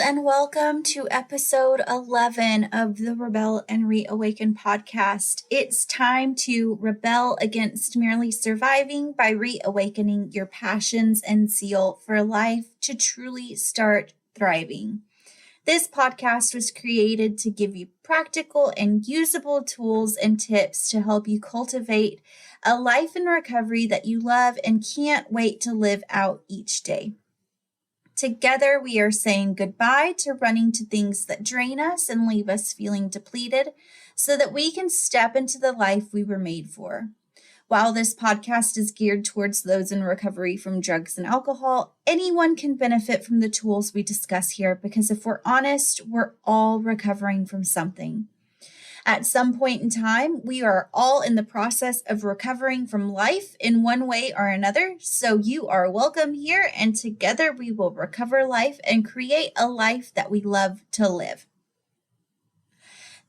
and welcome to episode 11 of the Rebel and Reawaken podcast. It's time to rebel against merely surviving by reawakening your passions and zeal for life to truly start thriving. This podcast was created to give you practical and usable tools and tips to help you cultivate a life in recovery that you love and can't wait to live out each day. Together, we are saying goodbye to running to things that drain us and leave us feeling depleted so that we can step into the life we were made for. While this podcast is geared towards those in recovery from drugs and alcohol, anyone can benefit from the tools we discuss here because if we're honest, we're all recovering from something. At some point in time, we are all in the process of recovering from life in one way or another. So you are welcome here, and together we will recover life and create a life that we love to live.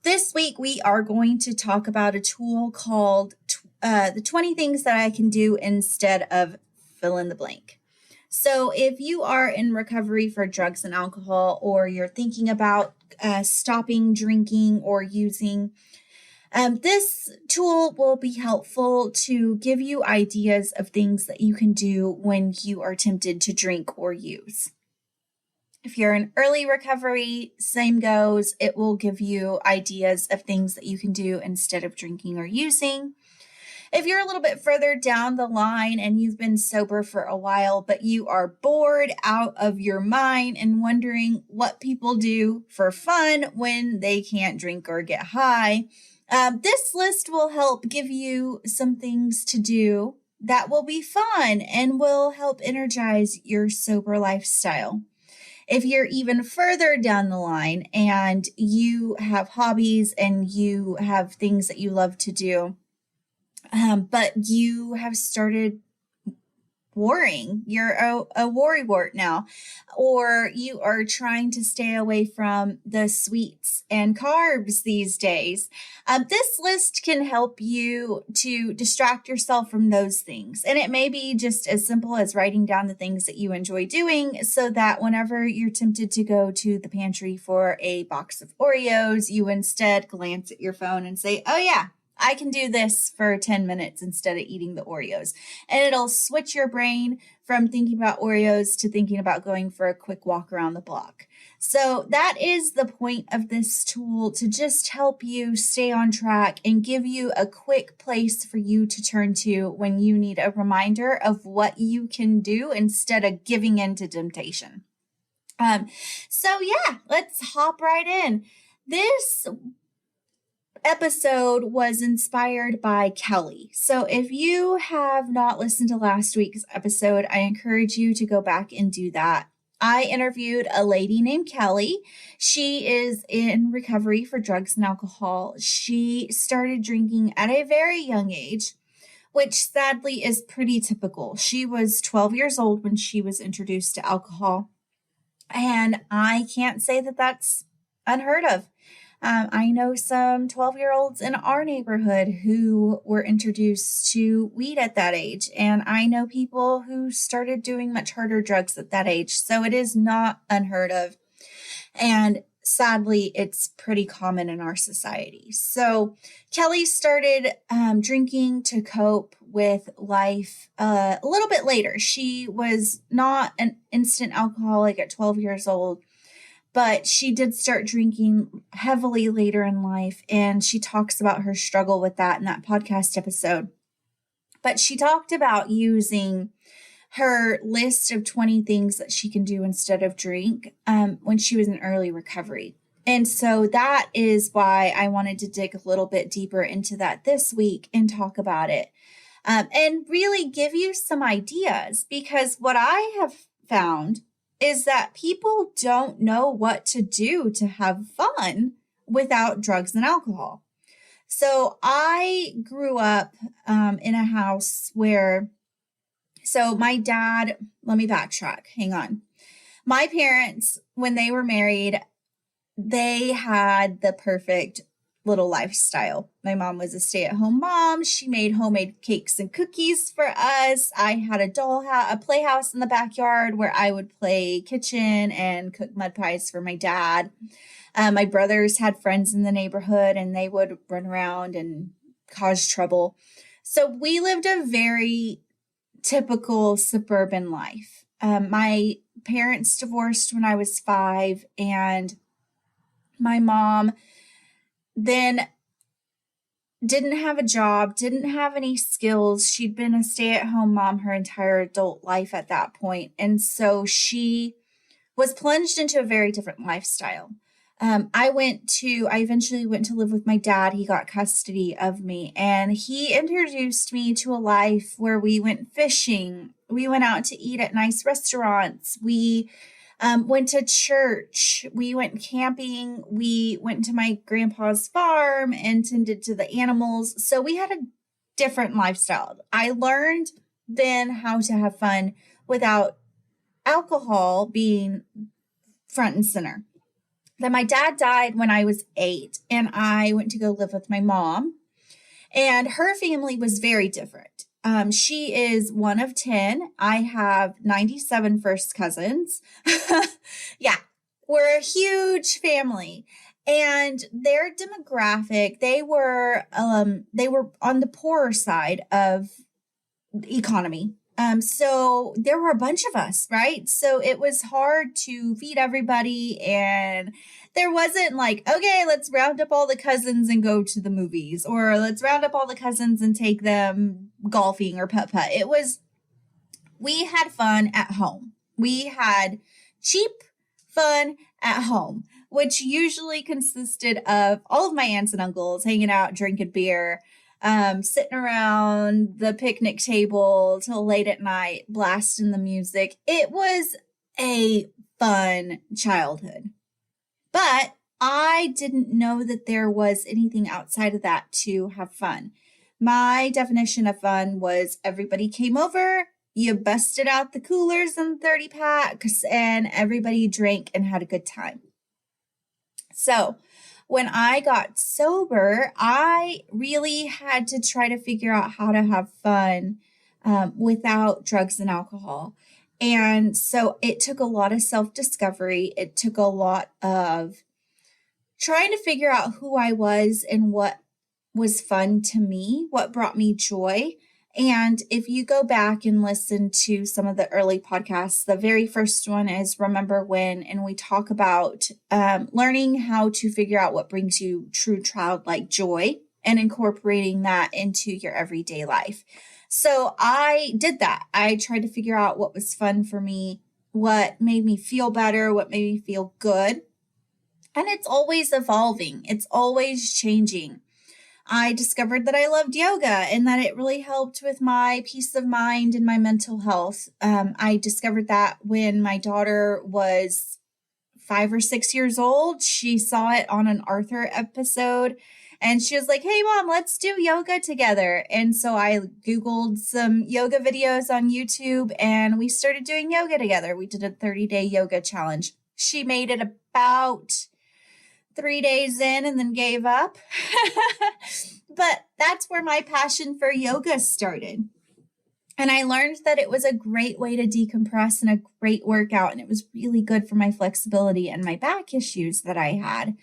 This week, we are going to talk about a tool called the 20 things that I can do instead of fill in the blank. So if you are in recovery for drugs and alcohol, or you're thinking about stopping drinking or using, this tool will be helpful to give you ideas of things that you can do when you are tempted to drink or use. If you're in early recovery, same goes. It will give you ideas of things that you can do instead of drinking or using. If you're a little bit further down the line and you've been sober for a while, but you are bored out of your mind and wondering what people do for fun when they can't drink or get high, this list will help give you some things to do that will be fun and will help energize your sober lifestyle. If you're even further down the line and you have hobbies and you have things that you love to do, but you have started worrying. You're a worrywart now, or you are trying to stay away from the sweets and carbs these days. This list can help you to distract yourself from those things. And it may be just as simple as writing down the things that you enjoy doing so that whenever you're tempted to go to the pantry for a box of Oreos, you instead glance at your phone and say, oh yeah, I can do this for 10 minutes instead of eating the Oreos. And it'll switch your brain from thinking about Oreos to thinking about going for a quick walk around the block. So that is the point of this tool, to just help you stay on track and give you a quick place for you to turn to when you need a reminder of what you can do instead of giving in to temptation. So let's hop right in. This episode was inspired by Kelly. So if you have not listened to last week's episode, I encourage you to go back and do that. I interviewed a lady named Kelly. She is in recovery for drugs and alcohol. She started drinking at a very young age, which sadly is pretty typical. She was 12 years old when she was introduced to alcohol. And I can't say that that's unheard of. I know some 12-year-olds in our neighborhood who were introduced to weed at that age. And I know people who started doing much harder drugs at that age. So it is not unheard of. And sadly, it's pretty common in our society. So Kelly started drinking to cope with life a little bit later. She was not an instant alcoholic at 12 years old, but she did start drinking heavily later in life, and she talks about her struggle with that in that podcast episode. But she talked about using her list of 20 things that she can do instead of drink when she was in early recovery. And so that is why I wanted to dig a little bit deeper into that this week and talk about it and really give you some ideas, because what I have found is that people don't know what to do to have fun without drugs and alcohol. So I grew up in a house where, my dad, let me backtrack, hang on. My parents, when they were married, they had the perfect little lifestyle. My mom was a stay-at-home mom. She made homemade cakes and cookies for us. I had a playhouse in the backyard where I would play kitchen and cook mud pies for my dad. My brothers had friends in the neighborhood and they would run around and cause trouble. So we lived a very typical suburban life. My parents divorced when I was 5, and my mom then didn't have a job, didn't have any skills. She'd been a stay-at-home mom her entire adult life at that point. And so she was plunged into a very different lifestyle. I eventually went to live with my dad. He got custody of me, and he introduced me to a life where we went fishing. We went out to eat at nice restaurants. We went to church. We went camping. We went to my grandpa's farm and tended to the animals. So we had a different lifestyle. I learned then how to have fun without alcohol being front and center. Then my dad died when I was 8, and I went to go live with my mom, and her family was very different. She is one of 10. I have 97 first cousins. Yeah, we're a huge family. And their demographic, they were on the poorer side of the economy. So there were a bunch of us, right? So it was hard to feed everybody, and there wasn't like, okay, let's round up all the cousins and go to the movies, or let's round up all the cousins and take them golfing or putt-putt. We had fun at home. We had cheap fun at home, which usually consisted of all of my aunts and uncles hanging out, drinking beer, sitting around the picnic table till late at night, blasting the music. It was a fun childhood. But I didn't know that there was anything outside of that to have fun. My definition of fun was everybody came over, you busted out the coolers and 30 packs, and everybody drank and had a good time. So when I got sober, I really had to try to figure out how to have fun without drugs and alcohol. And so it took a lot of self-discovery. It took a lot of trying to figure out who I was and what was fun to me, what brought me joy. And if you go back and listen to some of the early podcasts, the very first one is Remember When, and we talk about learning how to figure out what brings you true childlike joy and incorporating that into your everyday life. So I did that. I tried to figure out what was fun for me, what made me feel better, what made me feel good. And it's always evolving. It's always changing. I discovered that I loved yoga and that it really helped with my peace of mind and my mental health. I discovered that when my daughter was 5 or 6 years old. She saw it on an Arthur episode and she was like, "Hey mom, let's do yoga together." And so I Googled some yoga videos on YouTube and we started doing yoga together. We did a 30-day yoga challenge. She made it about 3 days in and then gave up. But that's where my passion for yoga started. And I learned that it was a great way to decompress and a great workout. And it was really good for my flexibility and my back issues that I had.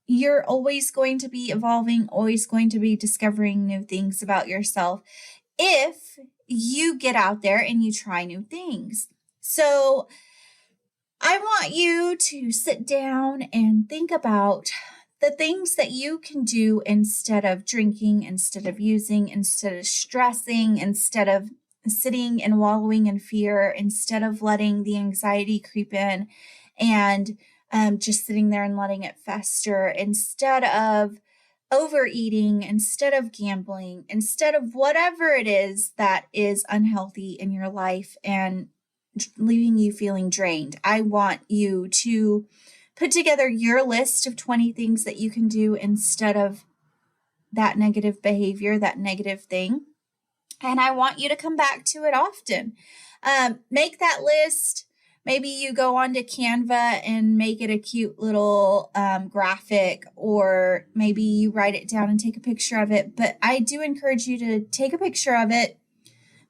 You're always going to be evolving, always going to be discovering new things about yourself if you get out there and you try new things. So I want you to sit down and think about the things that you can do instead of drinking, instead of using, instead of stressing, instead of sitting and wallowing in fear, instead of letting the anxiety creep in and just sitting there and letting it fester, instead of overeating, instead of gambling, instead of whatever it is that is unhealthy in your life and leaving you feeling drained. I want you to put together your list of 20 things that you can do instead of that negative behavior, that negative thing. And I want you to come back to it often. Make that list. Maybe you go onto Canva and make it a cute little graphic, or maybe you write it down and take a picture of it. But I do encourage you to take a picture of it.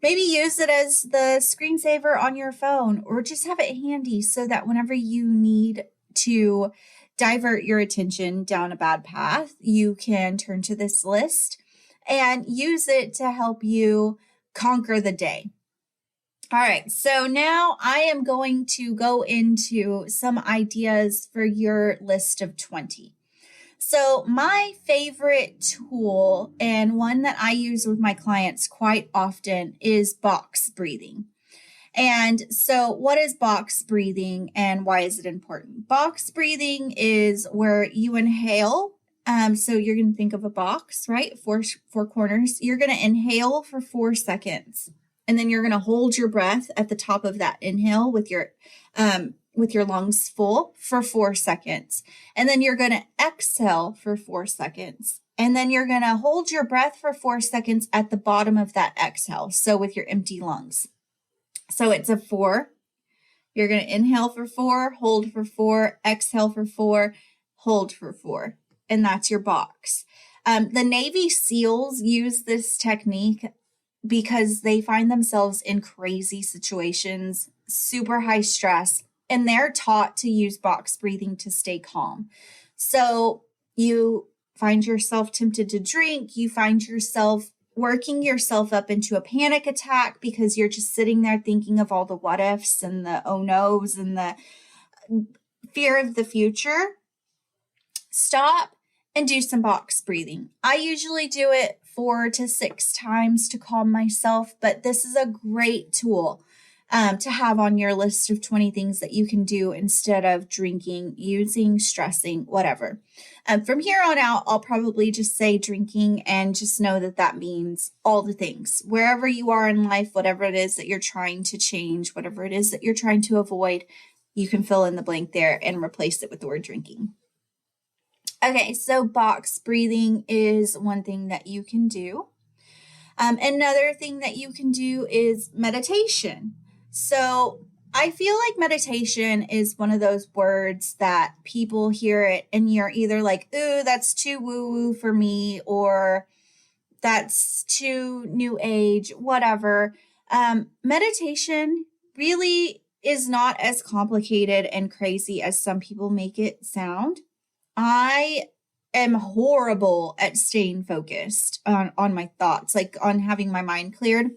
Maybe use it as the screensaver on your phone, or just have it handy so that whenever you need to divert your attention down a bad path, you can turn to this list and use it to help you conquer the day. All right, so now I am going to go into some ideas for your list of 20. So my favorite tool, and one that I use with my clients quite often, is box breathing. And so what is box breathing and why is it important? Box breathing is where you inhale. So you're going to think of a box, right? Four corners. You're going to inhale for 4 seconds. And then you're going to hold your breath at the top of that inhale with your lungs full for 4 seconds. And then you're going to exhale for 4 seconds. And then you're going to hold your breath for 4 seconds at the bottom of that exhale. So with your empty lungs. So it's a 4. You're going to inhale for 4, hold for 4, exhale for 4, hold for 4. And that's your box. The Navy SEALs use this technique because they find themselves in crazy situations, super high stress, and they're taught to use box breathing to stay calm. So you find yourself tempted to drink, you find yourself working yourself up into a panic attack because you're just sitting there thinking of all the what ifs and the oh no's and the fear of the future. Stop and do some box breathing. I usually do it 4 to 6 times to calm myself, but this is a great tool to have on your list of 20 things that you can do instead of drinking, using, stressing, whatever. From here on out, I'll probably just say drinking, and just know that that means all the things. Wherever you are in life, whatever it is that you're trying to change, whatever it is that you're trying to avoid, you can fill in the blank there and replace it with the word drinking. Okay, so box breathing is one thing that you can do. Another thing that you can do is meditation. So I feel like meditation is one of those words that people hear it and you're either like, ooh, that's too woo-woo for me, or that's too new age, whatever. Meditation really is not as complicated and crazy as some people make it sound. I am horrible at staying focused on my thoughts, like on having my mind cleared.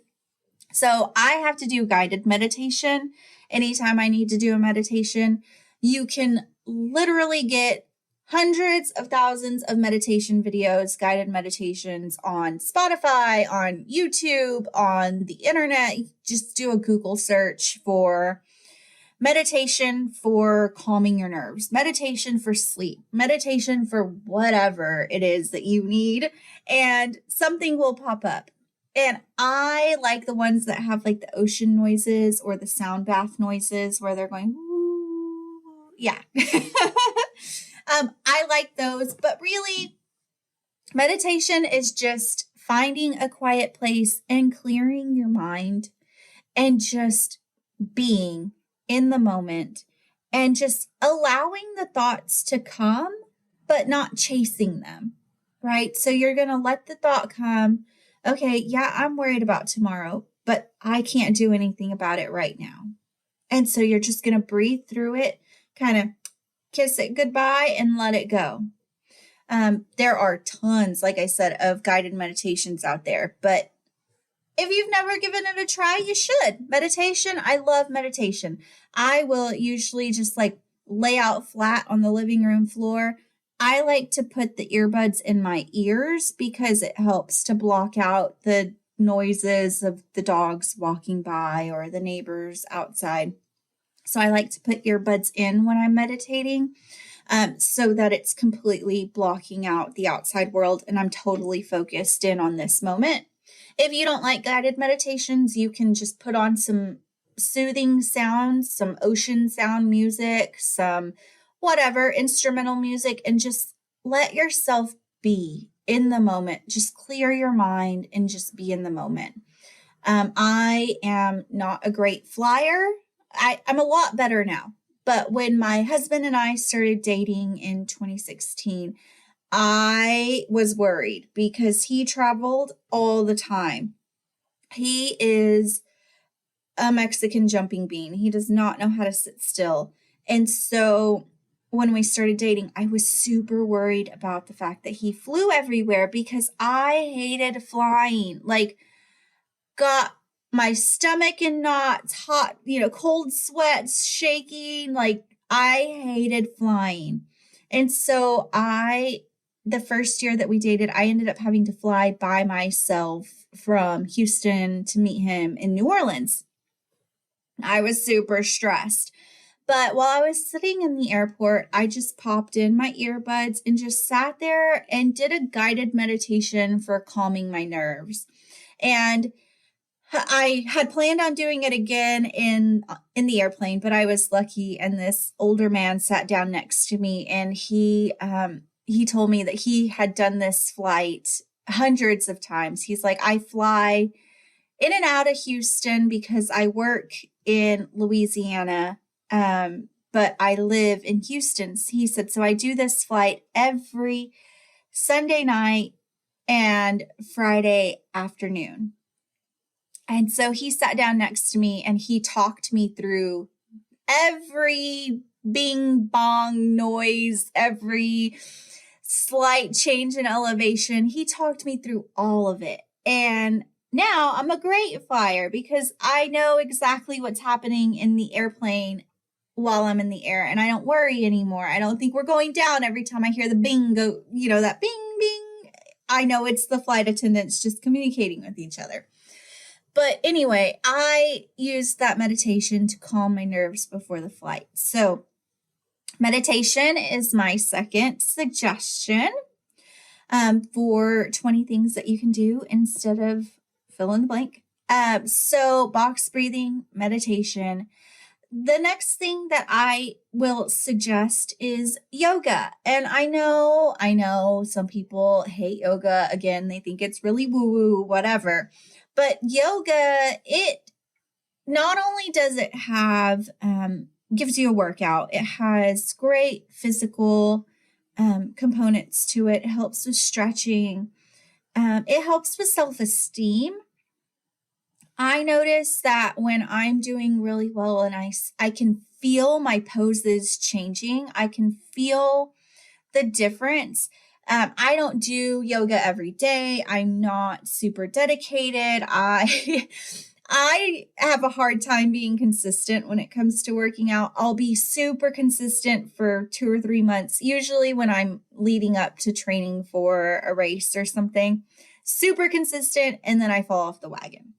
So I have to do guided meditation. Anytime I need to do a meditation, you can literally get hundreds of thousands of meditation videos, guided meditations on Spotify, on YouTube, on the internet. Just do a Google search for meditation for calming your nerves, meditation for sleep, meditation for whatever it is that you need, and something will pop up. And I like the ones that have like the ocean noises or the sound bath noises where they're going, woo. Yeah. I like those, but really meditation is just finding a quiet place and clearing your mind and just being in the moment and just allowing the thoughts to come, but not chasing them, right? So you're going to let the thought come. Okay, yeah, I'm worried about tomorrow, but I can't do anything about it right now. And so you're just going to breathe through it, kind of kiss it goodbye and let it go. There are tons, like I said, of guided meditations out there, but if you've never given it a try, you should. Meditation, I love meditation. I will usually just like lay out flat on the living room floor. I like to put the earbuds in my ears because it helps to block out the noises of the dogs walking by or the neighbors outside. So I like to put earbuds in when I'm meditating so that it's completely blocking out the outside world and I'm totally focused in on this moment. If you don't like guided meditations, you can just put on some soothing sounds, some ocean sound music, some whatever instrumental music, and just let yourself be in the moment. Just clear your mind and just be in the moment. I am not a great flyer. I'm a lot better now. But when my husband and I started dating in 2016, I was worried because he traveled all the time. He is a Mexican jumping bean. He does not know how to sit still. And so when we started dating, I was super worried about the fact that he flew everywhere because I hated flying. Like, got my stomach in knots, hot, cold sweats, shaking. Like, I hated flying. And so the first year that we dated, I ended up having to fly by myself from Houston to meet him in New Orleans. I was super stressed. But while I was sitting in the airport, I just popped in my earbuds and just sat there and did a guided meditation for calming my nerves. And I had planned on doing it again in the airplane, but I was lucky, and this older man sat down next to me, and he told me that he had done this flight hundreds of times. He's like, I fly in and out of Houston because I work in Louisiana, but I live in Houston. He said, so I do this flight every Sunday night and Friday afternoon. And so he sat down next to me and he talked me through every bing bong noise, every slight change in elevation. He talked me through all of it. And now I'm a great flyer because I know exactly what's happening in the airplane while I'm in the air, and I don't worry anymore. I don't think we're going down every time I hear the bing go, that bing, bing. I know it's the flight attendants just communicating with each other. But anyway, I used that meditation to calm my nerves before the flight. So meditation is my second suggestion for 20 things that you can do instead of fill in the blank. So box breathing, meditation. The next thing that I will suggest is yoga. And I know some people hate yoga. Again, they think it's really woo-woo, whatever. But yoga, it not only does it have, gives you a workout, it has great physical components to it. It helps with stretching. It helps with self-esteem. I notice that when I'm doing really well and I can feel my poses changing, I can feel the difference. I don't do yoga every day. I'm not super dedicated. I have a hard time being consistent when it comes to working out. I'll be super consistent for 2 or 3 months, usually when I'm leading up to training for a race or something. Super consistent, and then I fall off the wagon.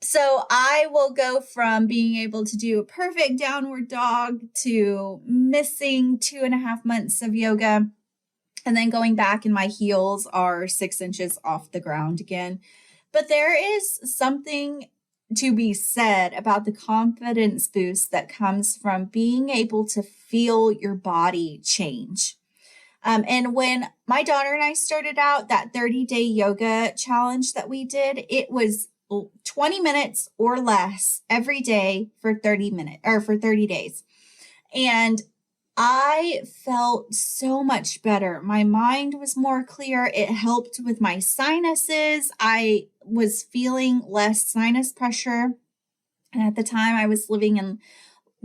So I will go from being able to do a perfect downward dog to missing 2.5 months of yoga, and then going back and my heels are 6 inches off the ground again. But there is something to be said about the confidence boost that comes from being able to feel your body change. And when my daughter and I started out, that 30-day yoga challenge that we did, it was 20 minutes or less every day for 30 days. And I felt so much better. My mind was more clear. It helped with my sinuses. I was feeling less sinus pressure. And at the time I was living in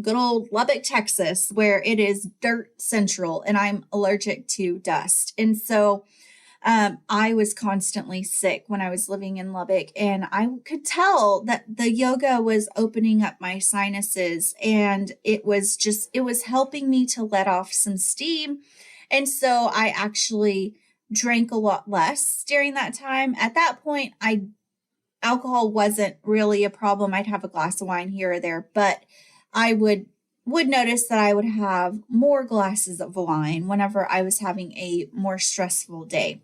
good old Lubbock, Texas, where it is dirt central and I'm allergic to dust. And so I was constantly sick when I was living in Lubbock, and I could tell that the yoga was opening up my sinuses, and it was helping me to let off some steam. And so I actually drank a lot less during that time. At that point, alcohol wasn't really a problem. I'd have a glass of wine here or there, but I would notice that I would have more glasses of wine whenever I was having a more stressful day.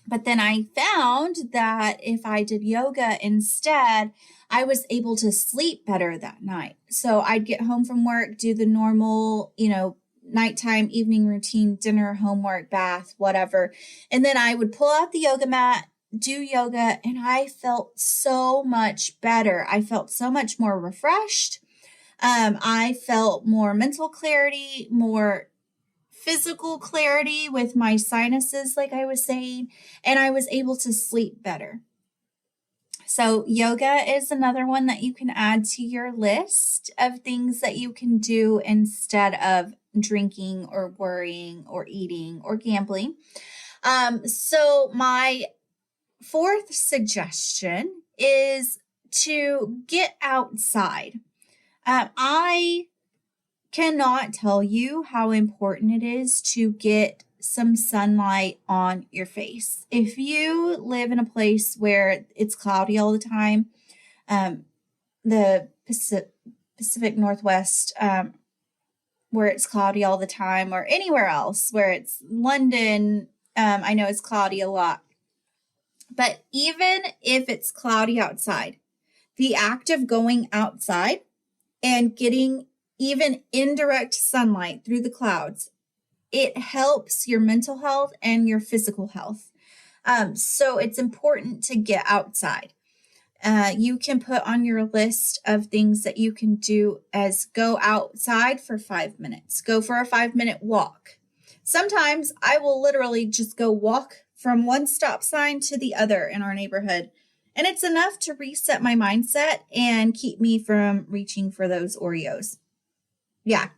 But then I found that if I did yoga instead, I was able to sleep better that night. So I'd get home from work, do the normal, nighttime, evening routine, dinner, homework, bath, whatever. And then I would pull out the yoga mat do yoga and I felt so much better. I felt so much more refreshed. I felt more mental clarity, more physical clarity with my sinuses, like I was saying, and I was able to sleep better. So yoga is another one that you can add to your list of things that you can do instead of drinking or worrying or eating or gambling. So my fourth suggestion is to get outside. I cannot tell you how important it is to get some sunlight on your face. If you live in a place where it's cloudy all the time, the Pacific Northwest, where it's cloudy all the time, or anywhere else where it's London, I know it's cloudy a lot. But even if it's cloudy outside, the act of going outside and getting even indirect sunlight through the clouds, it helps your mental health and your physical health. So it's important to get outside. You can put on your list of things that you can do as go outside for 5 minutes, go for a 5-minute walk. Sometimes I will literally just go walk from one stop sign to the other in our neighborhood. And it's enough to reset my mindset and keep me from reaching for those Oreos. Yeah.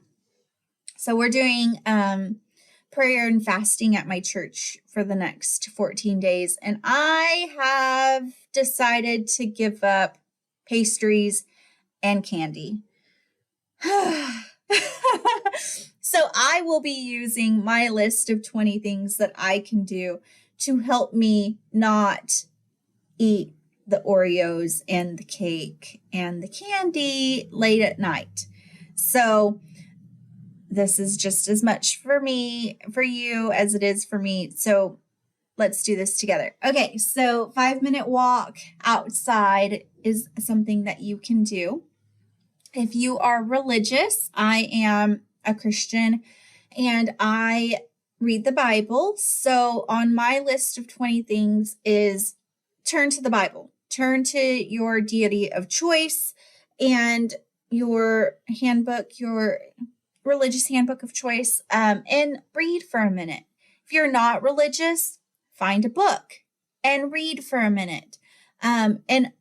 So we're doing prayer and fasting at my church for the next 14 days. And I have decided to give up pastries and candy. So I will be using my list of 20 things that I can do to help me not eat the Oreos and the cake and the candy late at night. So this is just as much for you as it is for me. So let's do this together. Okay, so 5-minute walk outside is something that you can do. If you are religious, I am a Christian and I read the Bible. So on my list of 20 things is turn to the Bible, turn to your deity of choice and your handbook, your religious handbook of choice, and read for a minute. If you're not religious, find a book and read for a minute. And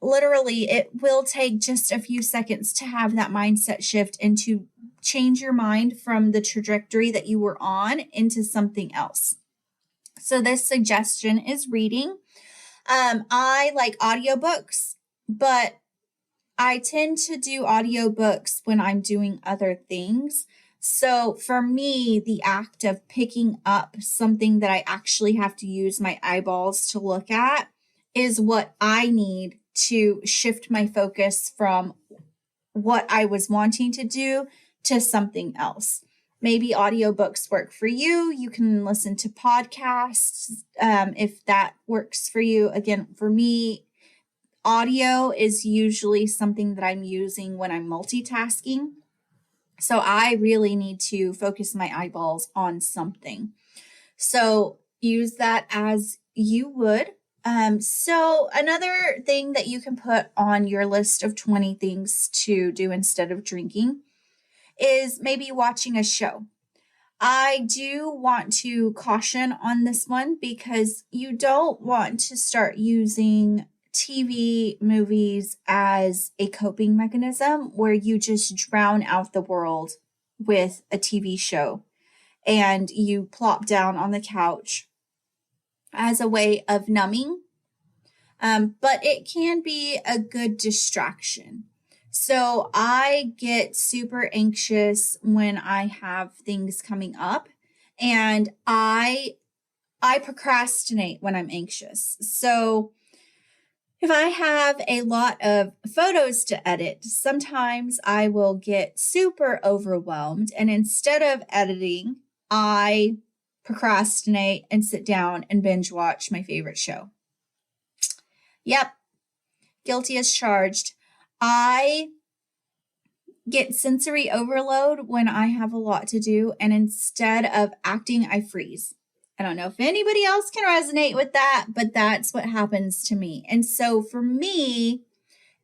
literally, it will take just a few seconds to have that mindset shift and to change your mind from the trajectory that you were on into something else. So this suggestion is reading. I like audiobooks, but I tend to do audiobooks when I'm doing other things. So for me, the act of picking up something that I actually have to use my eyeballs to look at is what I need to shift my focus from what I was wanting to do to something else. Maybe audiobooks work for you. You can listen to podcasts if that works for you. Again, for me, audio is usually something that I'm using when I'm multitasking. So I really need to focus my eyeballs on something. So use that as you would. So another thing that you can put on your list of 20 things to do instead of drinking is maybe watching a show. I do want to caution on this one because you don't want to start using TV movies as a coping mechanism where you just drown out the world with a TV show and you plop down on the couch as a way of numbing. But it can be a good distraction. So I get super anxious when I have things coming up and I procrastinate when I'm anxious. So if I have a lot of photos to edit, sometimes I will get super overwhelmed. And instead of editing, I procrastinate and sit down and binge watch my favorite show. Yep, guilty as charged. I get sensory overload when I have a lot to do. And instead of acting, I freeze. I don't know if anybody else can resonate with that, but that's what happens to me. And so for me,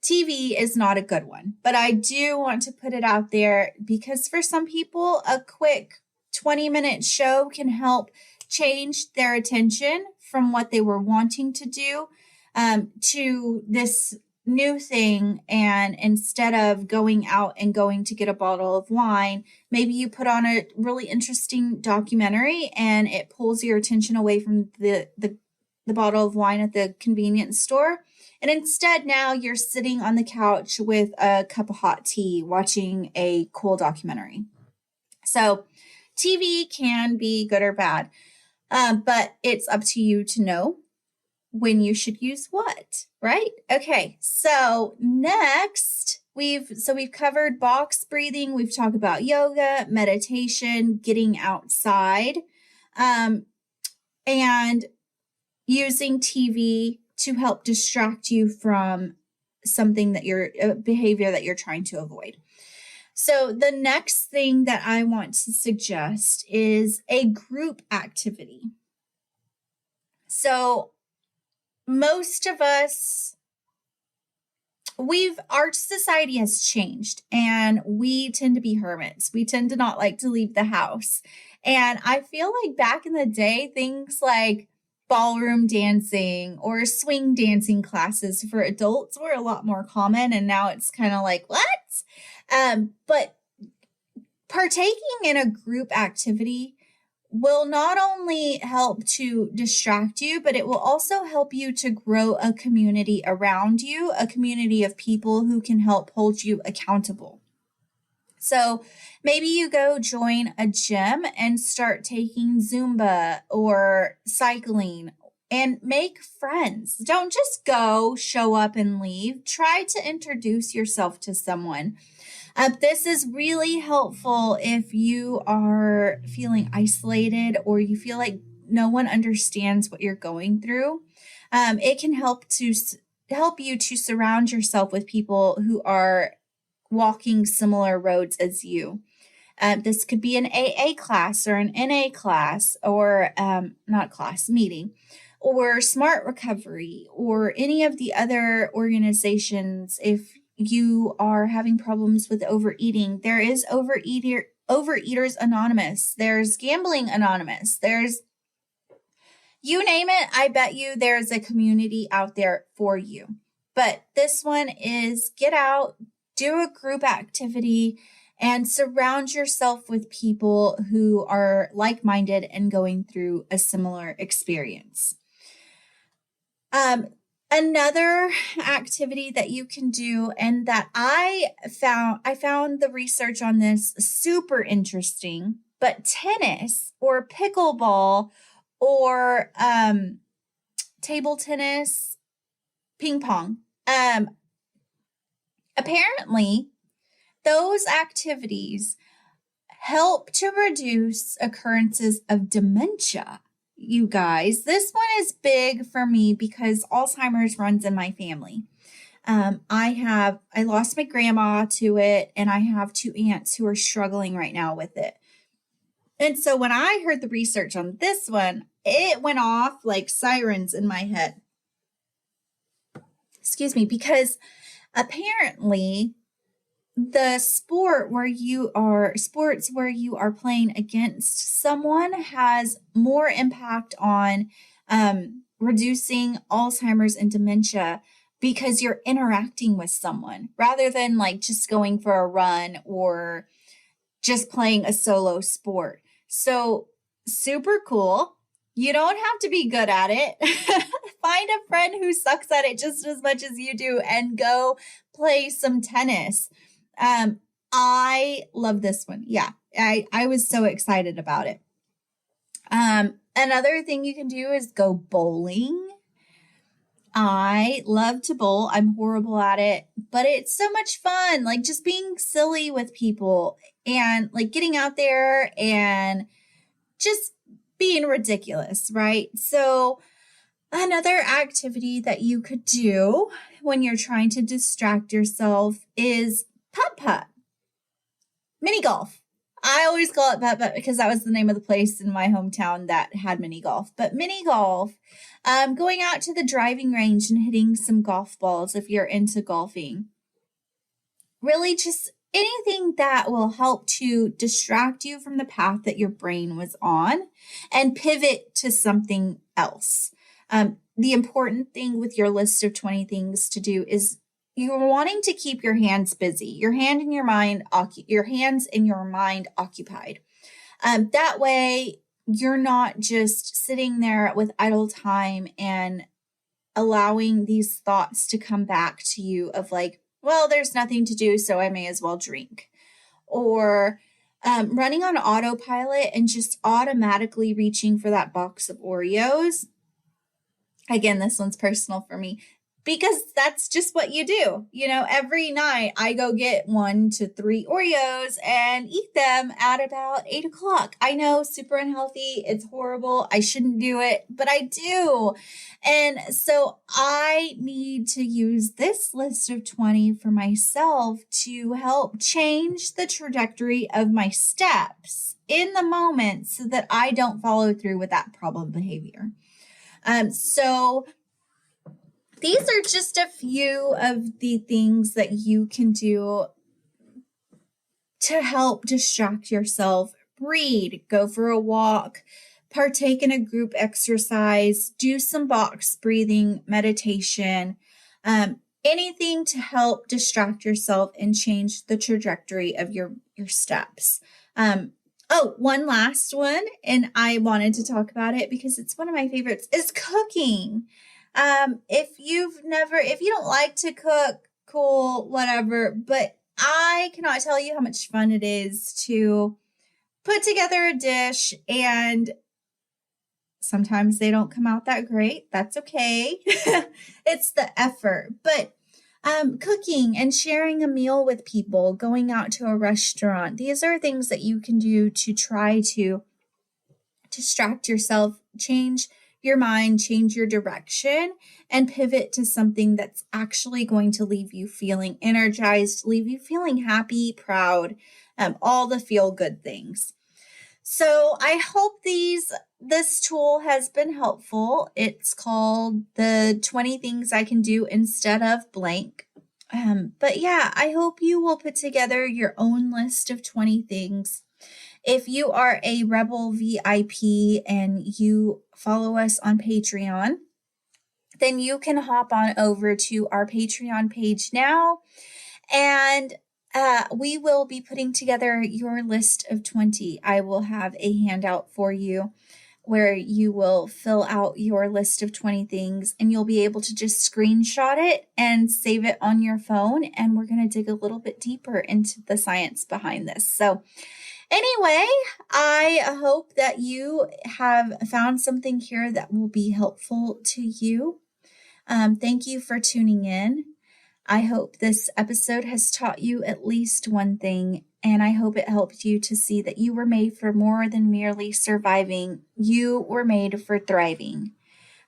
TV is not a good one, but I do want to put it out there because for some people, a quick 20-minute show can help change their attention from what they were wanting to do to this new thing. And instead of going out and going to get a bottle of wine, maybe you put on a really interesting documentary and it pulls your attention away from the bottle of wine at the convenience store. And instead, now you're sitting on the couch with a cup of hot tea, watching a cool documentary. So TV can be good or bad, but it's up to you to know when you should use what, right? Okay, so next, we've covered box breathing. We've talked about yoga, meditation, getting outside, and using TV to help distract you from something that behavior that you're trying to avoid. So the next thing that I want to suggest is a group activity. So most of us, our society has changed and we tend to be hermits. We tend to not like to leave the house. And I feel like back in the day, things like ballroom dancing or swing dancing classes for adults were a lot more common. And now it's kind of like, what? But partaking in a group activity will not only help to distract you, but it will also help you to grow a community around you, a community of people who can help hold you accountable. So maybe you go join a gym and start taking Zumba or cycling and make friends. Don't just go, show up and leave. Try to introduce yourself to someone. This is really helpful if you are feeling isolated or you feel like no one understands what you're going through. It can help you to surround yourself with people who are walking similar roads as you. This could be an AA class or an NA class or meeting, or Smart Recovery or any of the other organizations. If you are having problems with overeating, there is Overeaters Anonymous. There's Gambling Anonymous. There's, you name it, I bet you there's a community out there for you. But this one is get out, do a group activity, and surround yourself with people who are like-minded and going through a similar experience. Another activity that you can do, and that I found the research on this super interesting, but tennis or pickleball or table tennis, ping pong, apparently those activities help to reduce occurrences of dementia. You guys, this one is big for me because Alzheimer's runs in my family. I lost my grandma to it, and I have 2 aunts who are struggling right now with it. And so when I heard the research on this one, it went off like sirens in my head. Excuse me, because apparently the sports where you are playing against someone has more impact on reducing Alzheimer's and dementia because you're interacting with someone rather than like just going for a run or just playing a solo sport. So super cool. You don't have to be good at it. Find a friend who sucks at it just as much as you do and go play some tennis. I love this one. Yeah, I was so excited about it. Another thing you can do is go bowling. I love to bowl. I'm horrible at it, but it's so much fun. Like just being silly with people and like getting out there and just being ridiculous, right? So another activity that you could do when you're trying to distract yourself is putt-putt, mini golf. I always call it putt-putt because that was the name of the place in my hometown that had mini golf. But mini golf, going out to the driving range and hitting some golf balls if you're into golfing. Really just anything that will help to distract you from the path that your brain was on and pivot to something else. The important thing with your list of 20 things to do is you're wanting to keep your hands busy, your hands and your mind occupied. That way, you're not just sitting there with idle time and allowing these thoughts to come back to you of like, well, there's nothing to do, so I may as well drink. Or running on autopilot and just automatically reaching for that box of Oreos. Again, this one's personal for me because that's just what you do. Every night I go get 1 to 3 Oreos and eat them at about 8 o'clock. I know, super unhealthy. It's horrible. I shouldn't do it, but I do. And so I need to use this list of 20 for myself to help change the trajectory of my steps in the moment so that I don't follow through with that problem behavior. So these are just a few of the things that you can do to help distract yourself. Read, go for a walk, partake in a group exercise, do some box breathing, meditation, anything to help distract yourself and change the trajectory of your steps. One last one, and I wanted to talk about it because it's one of my favorites, is cooking. If you don't like to cook, cool, whatever, but I cannot tell you how much fun it is to put together a dish, and sometimes they don't come out that great. That's okay. It's the effort, but cooking and sharing a meal with people, going out to a restaurant. These are things that you can do to try to distract yourself, change your mind, change your direction, and pivot to something that's actually going to leave you feeling energized, leave you feeling happy, proud, all the feel good things. So I hope this tool has been helpful. It's called the 20 things I can do instead of blank. But yeah, I hope you will put together your own list of 20 things. If you are a Rebel VIP and you follow us on Patreon, then you can hop on over to our Patreon page now, and we will be putting together your list of 20. I will have a handout for you where you will fill out your list of 20 things, and you'll be able to just screenshot it and save it on your phone. And we're going to dig a little bit deeper into the science behind this. So anyway, I hope that you have found something here that will be helpful to you. Thank you for tuning in. I hope this episode has taught you at least one thing, and I hope it helped you to see that you were made for more than merely surviving. You were made for thriving.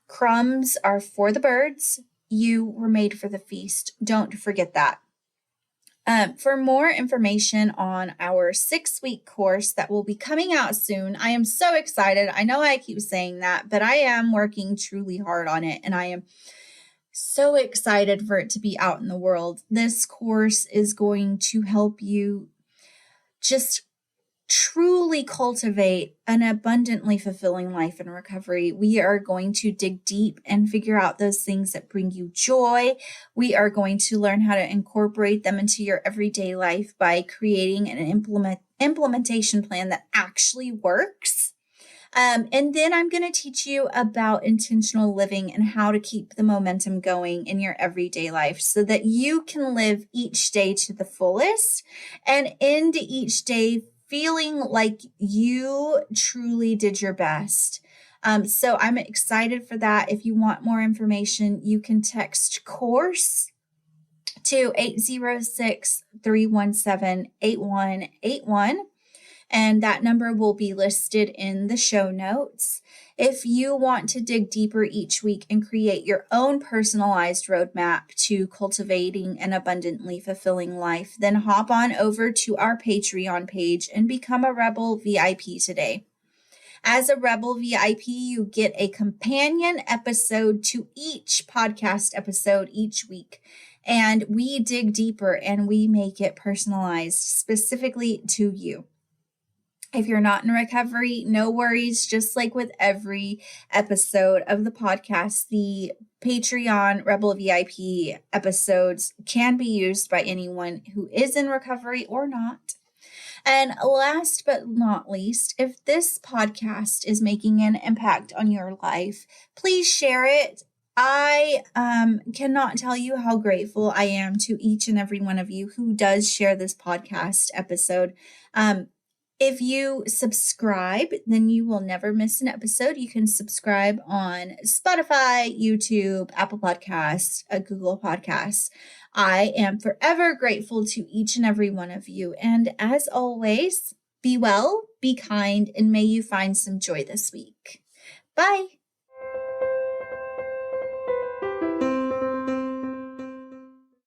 Crumbs are for the birds. You were made for the feast. Don't forget that. For more information on our 6-week course that will be coming out soon, I am so excited. I know I keep saying that, but I am working truly hard on it, and I am so excited for it to be out in the world. This course is going to help you just truly cultivate an abundantly fulfilling life in recovery. We are going to dig deep and figure out those things that bring you joy. We are going to learn how to incorporate them into your everyday life by creating an implementation plan that actually works. And then I'm going to teach you about intentional living and how to keep the momentum going in your everyday life so that you can live each day to the fullest and end each day feeling like you truly did your best. So I'm excited for that. If you want more information, you can text course to 806-317-8181. and that number will be listed in the show notes. If you want to dig deeper each week and create your own personalized roadmap to cultivating an abundantly fulfilling life, then hop on over to our Patreon page and become a Rebel VIP today. As a Rebel VIP, you get a companion episode to each podcast episode each week. And we dig deeper and we make it personalized specifically to you. If you're not in recovery, no worries. Just like with every episode of the podcast, the Patreon Rebel VIP episodes can be used by anyone who is in recovery or not. And last but not least, if this podcast is making an impact on your life, please share it. I cannot tell you how grateful I am to each and every one of you who does share this podcast episode. If you subscribe, then you will never miss an episode. You can subscribe on Spotify, YouTube, Apple Podcasts, Google Podcasts. I am forever grateful to each and every one of you. And as always, be well, be kind, and may you find some joy this week. Bye.